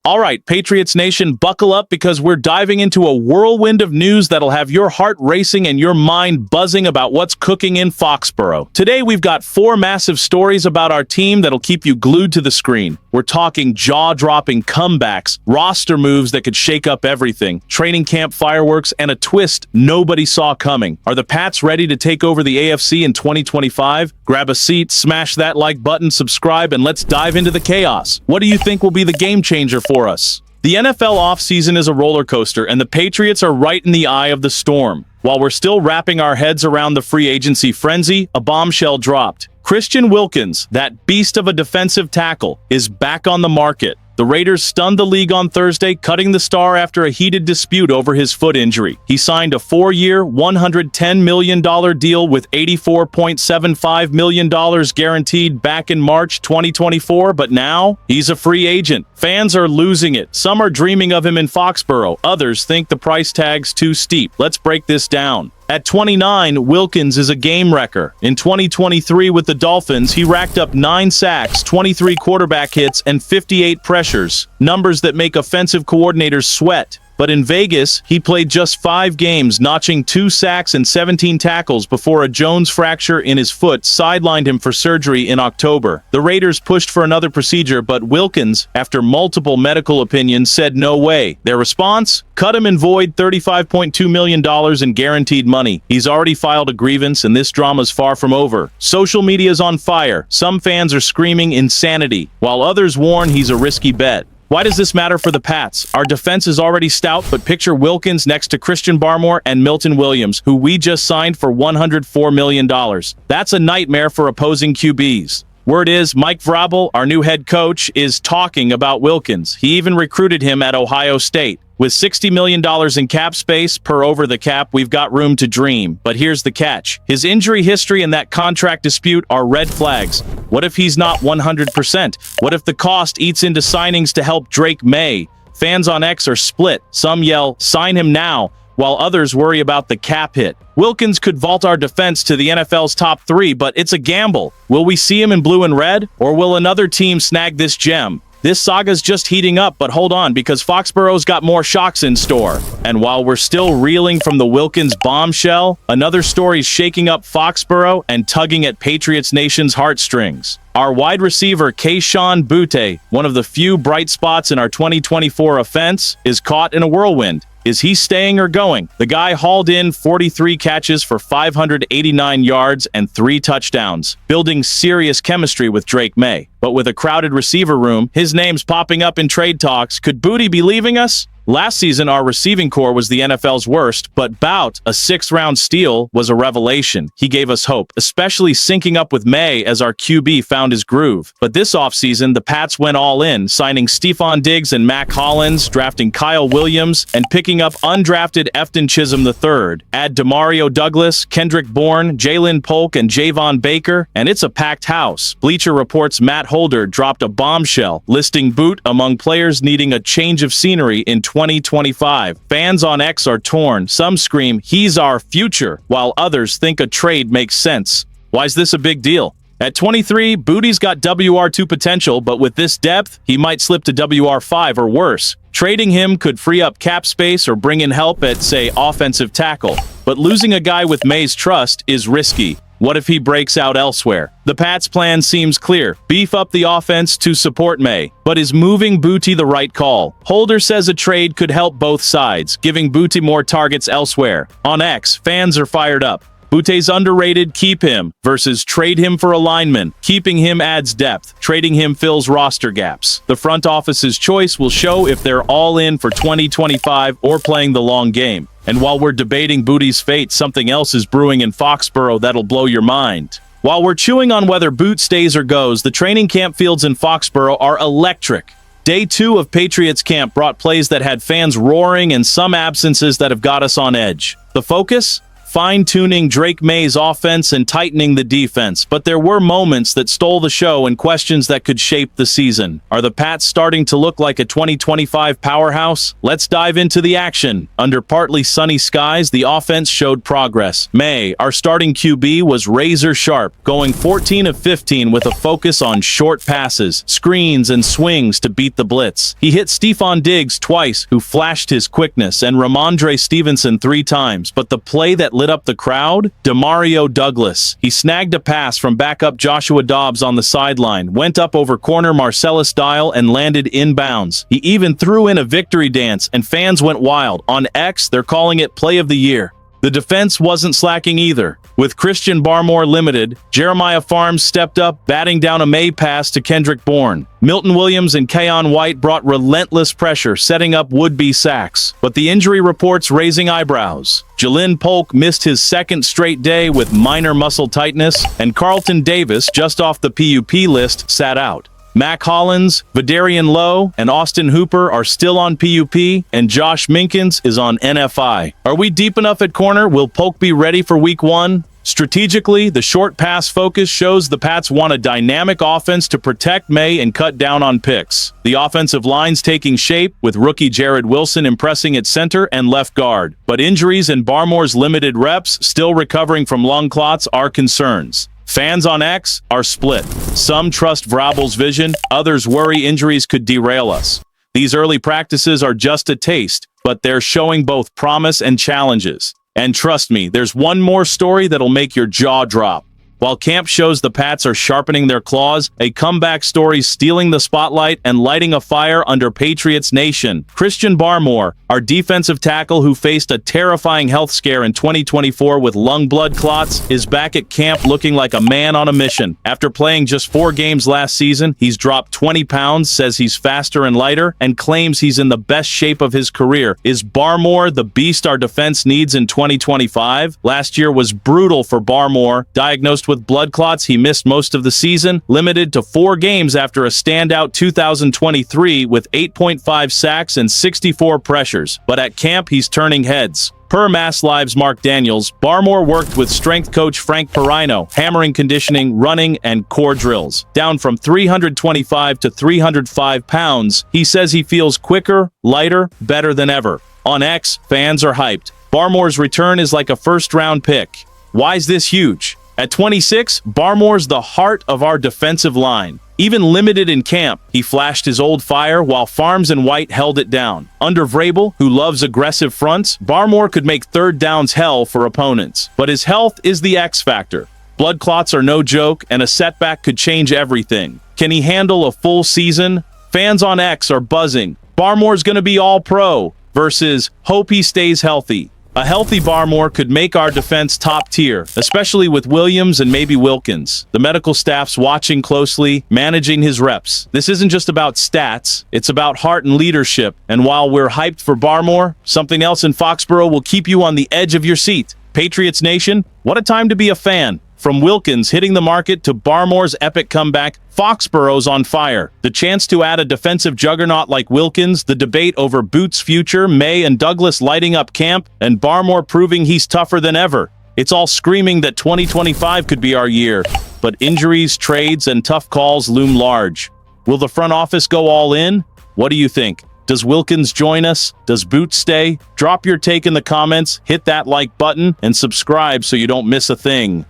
All right, Patriots Nation, buckle up because we're diving into a whirlwind of news that'll have your heart racing and your mind buzzing about what's cooking in Foxborough. Today, we've got 4 massive stories about our team that'll keep you glued to the screen. We're talking jaw-dropping comebacks, roster moves that could shake up everything, training camp fireworks, and a twist nobody saw coming. Are the Pats ready to take over the AFC in 2025? Grab a seat, smash that like button, subscribe, and let's dive into the chaos. What do you think will be the game changer for us? The NFL offseason is a roller coaster, and the Patriots are right in the eye of the storm. While we're still wrapping our heads around the free agency frenzy, a bombshell dropped. Christian Wilkins, that beast of a defensive tackle, is back on the market. The Raiders stunned the league on Thursday, cutting the star after a heated dispute over his foot injury. He signed a 4-year, $110 million deal with $84.75 million guaranteed back in March 2024, but now he's a free agent. Fans are losing it. Some are dreaming of him in Foxborough. Others think the price tag's too steep. Let's break this down. At 29, Wilkins is a game wrecker. In 2023 with the Dolphins, he racked up 9 sacks, 23 quarterback hits, and 58 pressures, numbers that make offensive coordinators sweat. But in Vegas, he played just 5 games, notching 2 sacks and 17 tackles before a Jones fracture in his foot sidelined him for surgery in October. The Raiders pushed for another procedure, but Wilkins, after multiple medical opinions, said no way. Their response? Cut him and void $35.2 million in guaranteed money. He's already filed a grievance, and this drama's far from over. Social media's on fire. Some fans are screaming insanity, while others warn he's a risky bet. Why does this matter for the Pats? Our defense is already stout, but picture Wilkins next to Christian Barmore and Milton Williams, who we just signed for $104 million. That's a nightmare for opposing QBs. Word is, Mike Vrabel, our new head coach, is talking about Wilkins. He even recruited him at Ohio State. With $60 million in cap space per over the cap, we've got room to dream. But here's the catch. His injury history and that contract dispute are red flags. What if he's not 100%? What if the cost eats into signings to help Drake May? Fans on X are split. Some yell, sign him now, while others worry about the cap hit. Wilkins could vault our defense to the NFL's top 3, but it's a gamble. Will we see him in blue and red, or will another team snag this gem? This saga's just heating up, but hold on, because Foxborough's got more shocks in store. And while we're still reeling from the Wilkins bombshell, another story's shaking up Foxborough and tugging at Patriots Nation's heartstrings. Our wide receiver, Kayshon Boutte, one of the few bright spots in our 2024 offense, is caught in a whirlwind. Is he staying or going? The guy hauled in 43 catches for 589 yards and 3 touchdowns, building serious chemistry with Drake May. But with a crowded receiver room, his name's popping up in trade talks. Could Boutte be leaving us? Last season, our receiving core was the NFL's worst, but Bout, a 6th-round steal, was a revelation. He gave us hope, especially syncing up with May as our QB found his groove. But this offseason, the Pats went all in, signing Stephon Diggs and Mac Hollins, drafting Kyle Williams, and picking up undrafted Efton Chisholm III. Add Demario Douglas, Kendrick Bourne, Jalen Polk, and Javon Baker, and it's a packed house. Bleacher Report's Matt Holder dropped a bombshell, listing Boot among players needing a change of scenery in 2025. Fans on X are torn. Some scream, he's our future, while others think a trade makes sense. Why is this a big deal? At 23, Boutte's got WR2 potential, but with this depth, he might slip to WR5 or worse. Trading him could free up cap space or bring in help at, say, offensive tackle. But losing a guy with May's trust is risky. What if he breaks out elsewhere? The Pats' plan seems clear. Beef up the offense to support May. But is moving Boutte the right call? Holder says a trade could help both sides, giving Boutte more targets elsewhere. On X, fans are fired up. Boutte's underrated, keep him, versus trade him for a lineman. Keeping him adds depth. Trading him fills roster gaps. The front office's choice will show if they're all in for 2025 or playing the long game. And while we're debating Boutte's fate, something else is brewing in Foxborough that'll blow your mind. While we're chewing on whether Boot stays or goes, the training camp fields in Foxborough are electric. Day 2 of Patriots camp brought plays that had fans roaring and some absences that have got us on edge. The focus? fine-tuning Drake May's offense and tightening the defense, but there were moments that stole the show and questions that could shape the season. Are the Pats starting to look like a 2025 powerhouse? Let's dive into the action. Under partly sunny skies, the offense showed progress. May, our starting QB, was razor sharp, going 14 of 15 with a focus on short passes, screens, and swings to beat the blitz. He hit Stephon Diggs twice, who flashed his quickness, and Ramondre Stevenson 3 times, but the play that lit up the crowd? Demario Douglas. He snagged a pass from backup Joshua Dobbs on the sideline, went up over corner Marcellus Dial, and landed inbounds. He even threw in a victory dance, and fans went wild. On X, they're calling it Play of the Year. The defense wasn't slacking either. With Christian Barmore limited, Jeremiah Farms stepped up, batting down a May pass to Kendrick Bourne. Milton Williams and Keon White brought relentless pressure, setting up would-be sacks. But the injury reports raising eyebrows. Jalen Polk missed his second straight day with minor muscle tightness, and Carlton Davis, just off the PUP list, sat out. Mac Hollins, Vidarian Lowe, and Austin Hooper are still on PUP, and Josh Minkins is on NFI. Are we deep enough at corner? Will Polk be ready for Week 1? Strategically, the short pass focus shows the Pats want a dynamic offense to protect May and cut down on picks. The offensive line's taking shape, with rookie Jared Wilson impressing at center and left guard. But injuries and Barmore's limited reps, still recovering from lung clots, are concerns. Fans on X are split. Some trust Vrabel'S vision, others worry injuries could derail us. These early practices are just a taste, but they're showing both promise and challenges. And trust me, there's one more story that'll make your jaw drop. While camp shows the Pats are sharpening their claws, a comeback story stealing the spotlight and lighting a fire under Patriots Nation. Christian Barmore, our defensive tackle who faced a terrifying health scare in 2024 with lung blood clots, is back at camp looking like a man on a mission. After playing just 4 games last season, he's dropped 20 pounds, says he's faster and lighter, and claims he's in the best shape of his career. Is Barmore the beast our defense needs in 2025? Last year was brutal for Barmore. Diagnosed with blood clots, he missed most of the season, limited to 4 games after a standout 2023 with 8.5 sacks and 64 pressures. But at camp, he's turning heads. Per Mass Live's Mark Daniels, Barmore worked with strength coach Frank Perino, hammering conditioning, running, and core drills. Down from 325 to 305 pounds, he says he feels quicker, lighter, better than ever. On X, fans are hyped. Barmore's return is like a first-round pick. Why's this huge? At 26, Barmore's the heart of our defensive line. Even limited in camp, he flashed his old fire while Farms and White held it down. Under Vrabel, who loves aggressive fronts, Barmore could make third downs hell for opponents. But his health is the X factor. Blood clots are no joke, and a setback could change everything. Can he handle a full season? Fans on X are buzzing. Barmore's gonna be all-pro versus hope he stays healthy. A healthy Barmore could make our defense top tier, especially with Williams and maybe Wilkins. The medical staff's watching closely, managing his reps. This isn't just about stats, it's about heart and leadership. And while we're hyped for Barmore, something else in Foxborough will keep you on the edge of your seat. Patriots Nation, what a time to be a fan. From Wilkins hitting the market to Barmore's epic comeback, Foxborough's on fire. The chance to add a defensive juggernaut like Wilkins, the debate over Boots' future, May and Douglas lighting up camp, and Barmore proving he's tougher than ever. It's all screaming that 2025 could be our year. But injuries, trades, and tough calls loom large. Will the front office go all in? What do you think? Does Wilkins join us? Does Boots stay? Drop your take in the comments, hit that like button, and subscribe so you don't miss a thing.